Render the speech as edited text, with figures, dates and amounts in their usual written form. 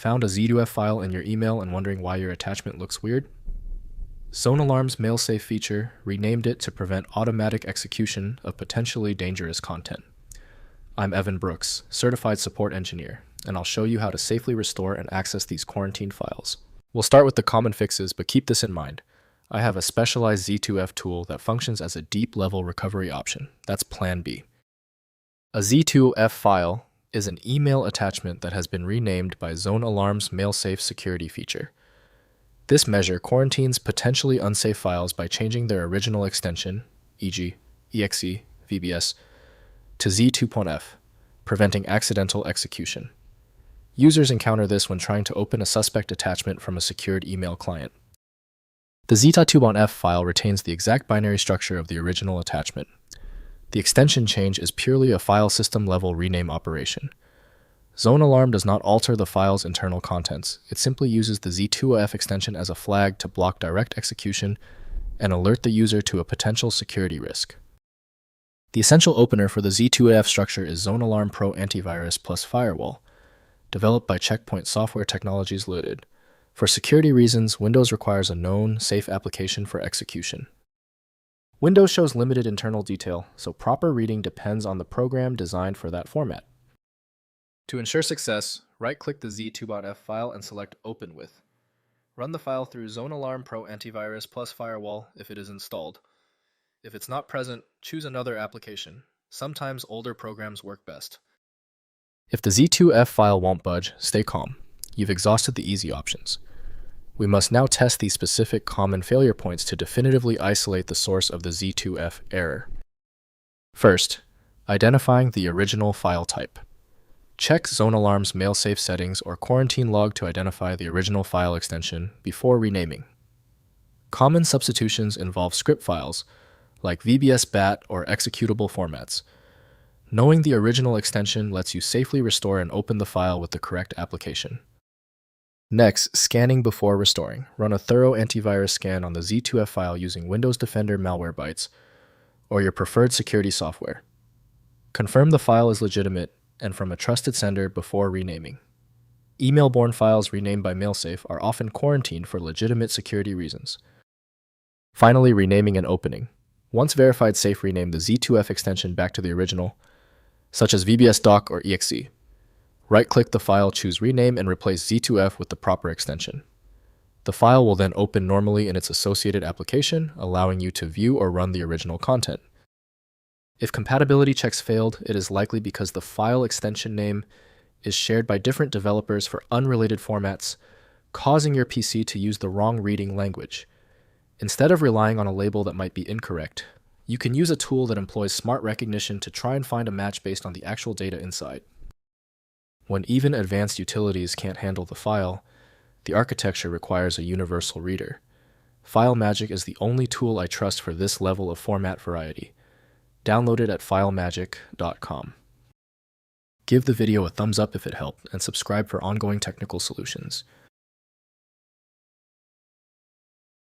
Found a Z2F file in your email and wondering why your attachment looks weird? ZoneAlarm's Mailsafe feature renamed it to prevent automatic execution of potentially dangerous content. I'm Evan Brooks, Certified Support Engineer, and I'll show you how to safely restore and access these quarantined files. We'll start with the common fixes, but keep this in mind. I have a specialized Z2F tool that functions as a deep-level recovery option. That's Plan B. A Z2F file is an email attachment that has been renamed by ZoneAlarm's Mailsafe security feature. This measure quarantines potentially unsafe files by changing their original extension, e.g., exe, VBS, to Z2F, preventing accidental execution. Users encounter this when trying to open a suspect attachment from a secured email client. The Z2F file retains the exact binary structure of the original attachment. The extension change is purely a file system-level rename operation. ZoneAlarm does not alter the file's internal contents. It simply uses the Z2F extension as a flag to block direct execution and alert the user to a potential security risk. The essential opener for the Z2F structure is ZoneAlarm Pro Antivirus plus Firewall, developed by Checkpoint Software Technologies Limited. For security reasons, Windows requires a known, safe application for execution. Windows shows limited internal detail, so proper reading depends on the program designed for that format. To ensure success, right-click the Z2F file and select Open With. Run the file through ZoneAlarm Pro Antivirus plus Firewall if it is installed. If it's not present, choose another application. Sometimes older programs work best. If the Z2F file won't budge, stay calm. You've exhausted the easy options. We must now test these specific common failure points to definitively isolate the source of the Z2F error. First, identifying the original file type. Check ZoneAlarm's Mailsafe settings or quarantine log to identify the original file extension before renaming. Common substitutions involve script files, like VBS-BAT or executable formats. Knowing the original extension lets you safely restore and open the file with the correct application. Next, scanning before restoring. Run a thorough antivirus scan on the Z2F file using Windows Defender Malwarebytes or your preferred security software. Confirm the file is legitimate and from a trusted sender before renaming. Email-borne files renamed by Mailsafe are often quarantined for legitimate security reasons. Finally, renaming and opening. Once verified safe, rename the Z2F extension back to the original, such as VBS-doc or exe. Right-click the file, choose Rename, and replace Z2F with the proper extension. The file will then open normally in its associated application, allowing you to view or run the original content. If compatibility checks failed, it is likely because the file extension name is shared by different developers for unrelated formats, causing your PC to use the wrong reading language. Instead of relying on a label that might be incorrect, you can use a tool that employs smart recognition to try and find a match based on the actual data inside. When even advanced utilities can't handle the file, the architecture requires a universal reader. FileMagick is the only tool I trust for this level of format variety. Download it at filemagick.com. Give the video a thumbs up if it helped, and subscribe for ongoing technical solutions.